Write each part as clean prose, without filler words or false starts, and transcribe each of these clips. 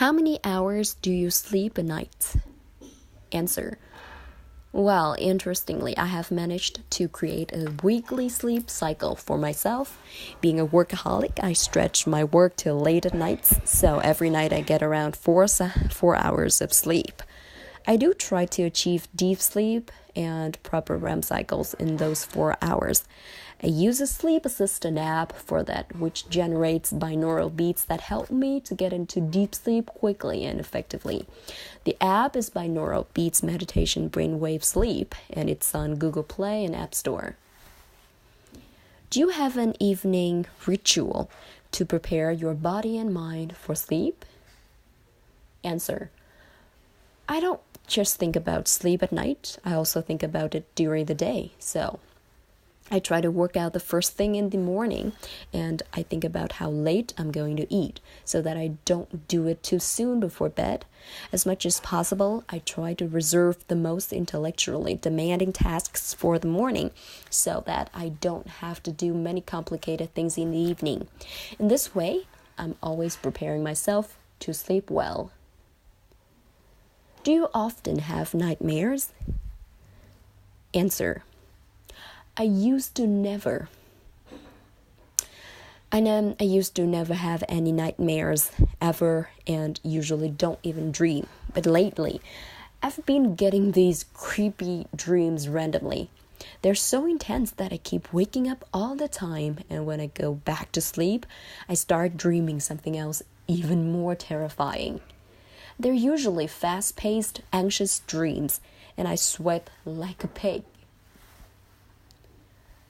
How many hours do you sleep a night? Answer. Well, interestingly, I have managed to create a weekly sleep cycle for myself. Being a workaholic, I stretch my work till late at nights, so every night I get around 4 hours of sleep. I do try to achieve deep sleep and proper REM cycles in those 4 hours. I use a sleep assistant app for that, which generates binaural beats that help me to get into deep sleep quickly and effectively. The app is Binaural Beats Meditation Brainwave Sleep, and it's on Google Play and App Store. Do you have an evening ritual to prepare your body and mind for sleep? Answer. I don't just think about sleep at night. I also think about it during the day. So I try to work out the first thing in the morning, and I think about how late I'm going to eat so that I don't do it too soon before bed. As much as possible, I try to reserve the most intellectually demanding tasks for the morning so that I don't have to do many complicated things in the evening. In this way, I'm always preparing myself to sleep well. Do you often have nightmares? Answer. I used to never have any nightmares ever, and usually don't even dream. But lately, I've been getting these creepy dreams randomly. They're so intense that I keep waking up all the time, and when I go back to sleep, I start dreaming something else even more terrifying. They're usually fast-paced, anxious dreams, and I sweat like a pig.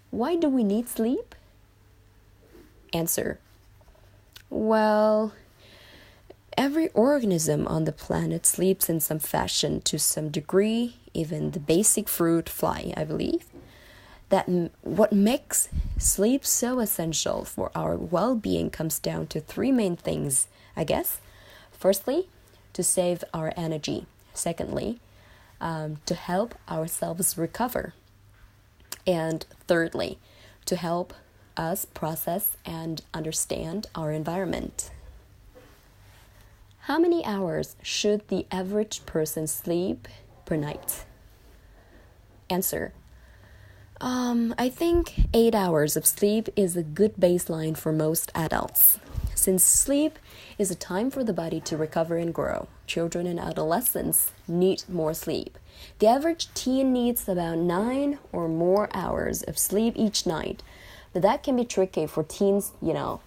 Why do we need sleep? Answer. Well, every organism on the planet sleeps in some fashion to some degree, even the basic fruit fly, I believe. What makes sleep so essential for our well-being comes down to 3 main things, I guess. Firstly, to save our energy. Secondly, to help ourselves recover. And thirdly, to help us process and understand our environment. How many hours should the average person sleep per night? Answer. I think 8 hours of sleep is a good baseline for most adults. Since sleep is a time for the body to recover and grow, children and adolescents need more sleep. The average teen needs about 9 or more hours of sleep each night. But that can be tricky for teens,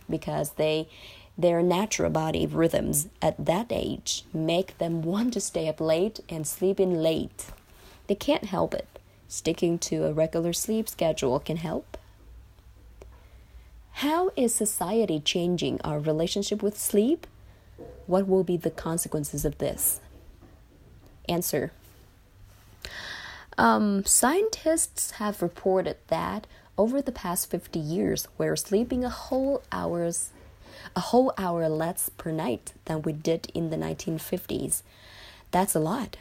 because their natural body rhythms at that age make them want to stay up late and sleep in late. They can't help it. Sticking to a regular sleep schedule can help. How is society changing our relationship with sleep? What will be the consequences of this? Answer. Scientists have reported that over the past 50 years, we're sleeping a whole hour less per night than we did in the 1950s. That's a lot.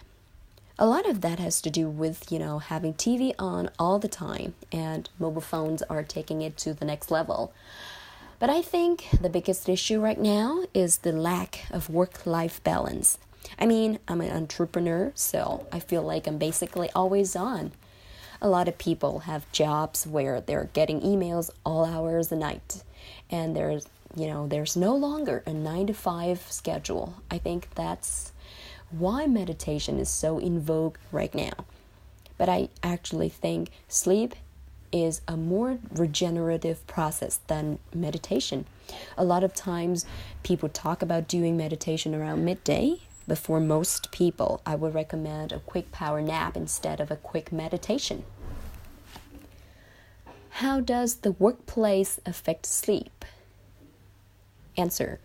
A lot of that has to do with, having TV on all the time, and mobile phones are taking it to the next level. But I think the biggest issue right now is the lack of work-life balance. I'm an entrepreneur, so I feel like I'm basically always on. A lot of people have jobs where they're getting emails all hours a night, and there's no longer a 9-to-5 schedule. I think that's why meditation is so in vogue right now. But I actually think sleep is a more regenerative process than meditation. A lot of times people talk about doing meditation around midday. But for most people, I would recommend a quick power nap instead of a quick meditation. How does the workplace affect sleep? Answer.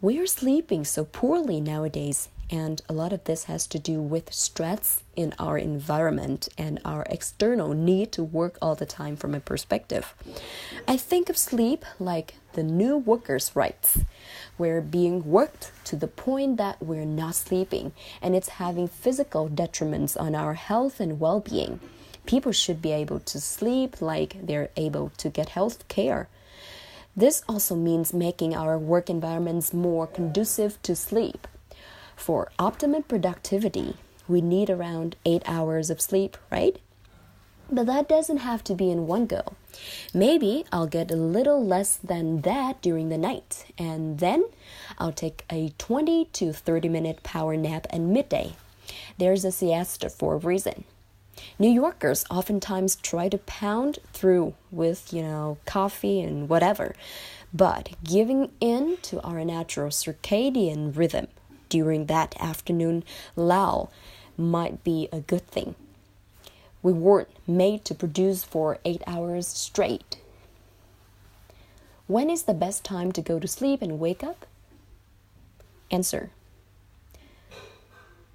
We're sleeping so poorly nowadays, and a lot of this has to do with stress in our environment and our external need to work all the time from a perspective. I think of sleep like the new workers' rights. We're being worked to the point that we're not sleeping, and it's having physical detriments on our health and well-being. People should be able to sleep like they're able to get health care. This also means making our work environments more conducive to sleep. For optimum productivity, we need around 8 hours of sleep, right? But that doesn't have to be in one go. Maybe I'll get a little less than that during the night, and then I'll take a 20 to 30 minute power nap at midday. There's a siesta for a reason. New Yorkers oftentimes try to pound through with, coffee and whatever, but giving in to our natural circadian rhythm during that afternoon lull might be a good thing. We weren't made to produce for 8 hours straight. When is the best time to go to sleep and wake up? Answer.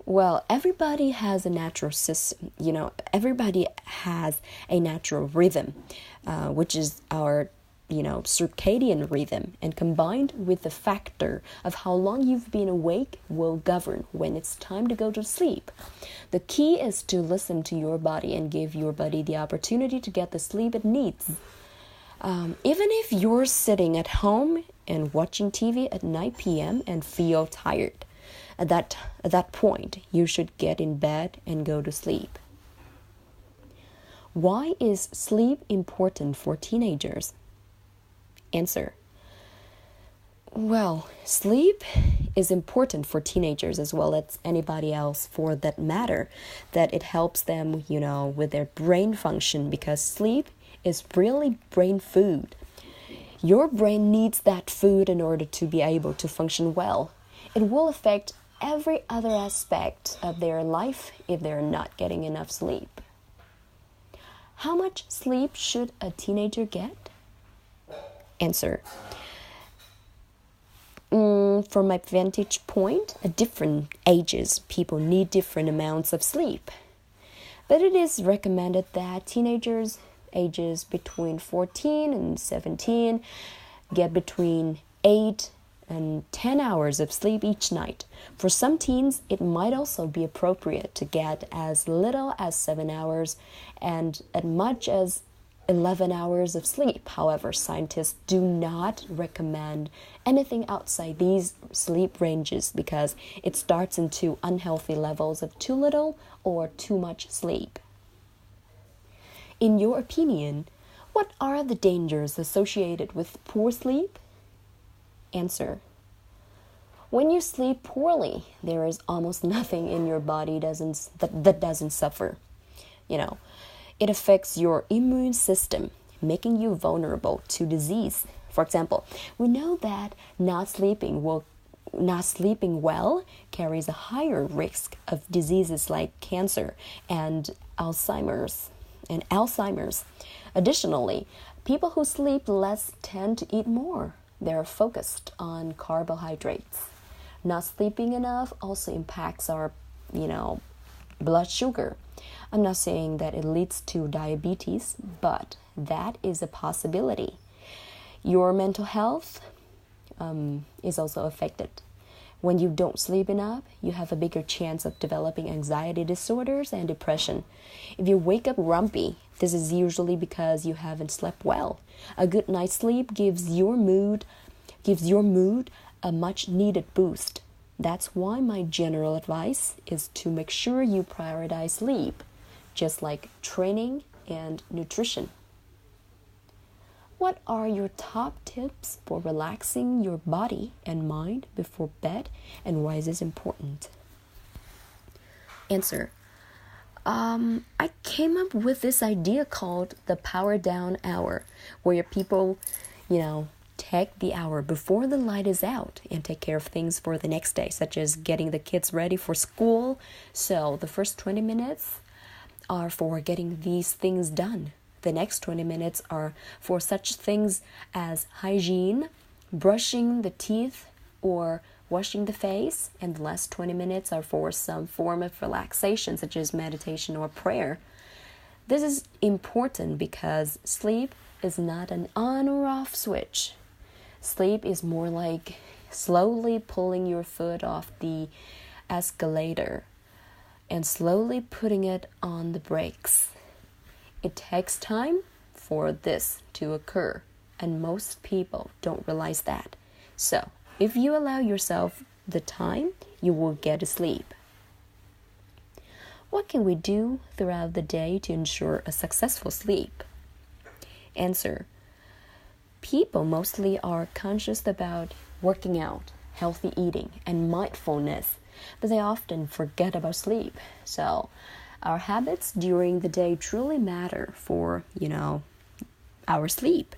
Well, everybody has a natural system, everybody has a natural rhythm, which is our, circadian rhythm, and combined with the factor of how long you've been awake will govern when it's time to go to sleep. The key is to listen to your body and give your body the opportunity to get the sleep it needs. Even if you're sitting at home and watching TV at 9 p.m. and feel tired, at that point, you should get in bed and go to sleep. Why is sleep important for teenagers? Answer. Well, sleep is important for teenagers as well as anybody else for that matter, that it helps them, with their brain function, because sleep is really brain food. Your brain needs that food in order to be able to function well. It will affect every other aspect of their life if they're not getting enough sleep. How much sleep should a teenager get? Answer. From my vantage point, at different ages, people need different amounts of sleep. But it is recommended that teenagers ages between 14 and 17 get between 8 and 10 hours of sleep each night. For some teens, it might also be appropriate to get as little as 7 hours and as much as 11 hours of sleep. However, scientists do not recommend anything outside these sleep ranges because it starts into unhealthy levels of too little or too much sleep. In your opinion, what are the dangers associated with poor sleep? Answer. When you sleep poorly, there is almost nothing in your body that doesn't suffer. It affects your immune system, making you vulnerable to disease. For example, we know that not sleeping well carries a higher risk of diseases like cancer and Alzheimer's. Additionally, people who sleep less tend to eat more. They're focused on carbohydrates. Not sleeping enough also impacts our, blood sugar. I'm not saying that it leads to diabetes, but that is a possibility. Your mental health is also affected. When you don't sleep enough, you have a bigger chance of developing anxiety disorders and depression. If you wake up grumpy, this is usually because you haven't slept well. A good night's sleep gives your mood a much needed boost. That's why my general advice is to make sure you prioritize sleep, just like training and nutrition. What are your top tips for relaxing your body and mind before bed, and why is this important? Answer. I came up with this idea called the power down hour, where people, take the hour before the light is out and take care of things for the next day, such as getting the kids ready for school. So the first 20 minutes are for getting these things done. The next 20 minutes are for such things as hygiene, brushing the teeth, or washing the face, and the last 20 minutes are for some form of relaxation, such as meditation or prayer. This is important because sleep is not an on or off switch. Sleep is more like slowly pulling your foot off the escalator and slowly putting it on the brakes. It takes time for this to occur, and most people don't realize that. So, if you allow yourself the time, you will get sleep. What can we do throughout the day to ensure a successful sleep? Answer: people mostly are conscious about working out, healthy eating, and mindfulness, but they often forget about sleep. So, our habits during the day truly matter for, our sleep.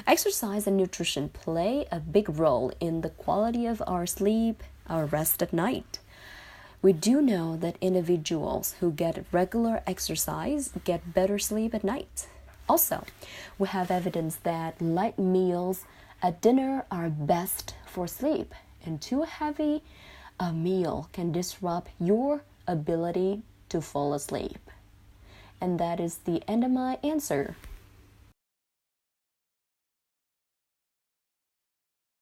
Exercise and nutrition play a big role in the quality of our sleep, our rest at night. We do know that individuals who get regular exercise get better sleep at night. Also, we have evidence that light meals at dinner are best for sleep, and too heavy a meal can disrupt your ability to fall asleep. And that is the end of my answer.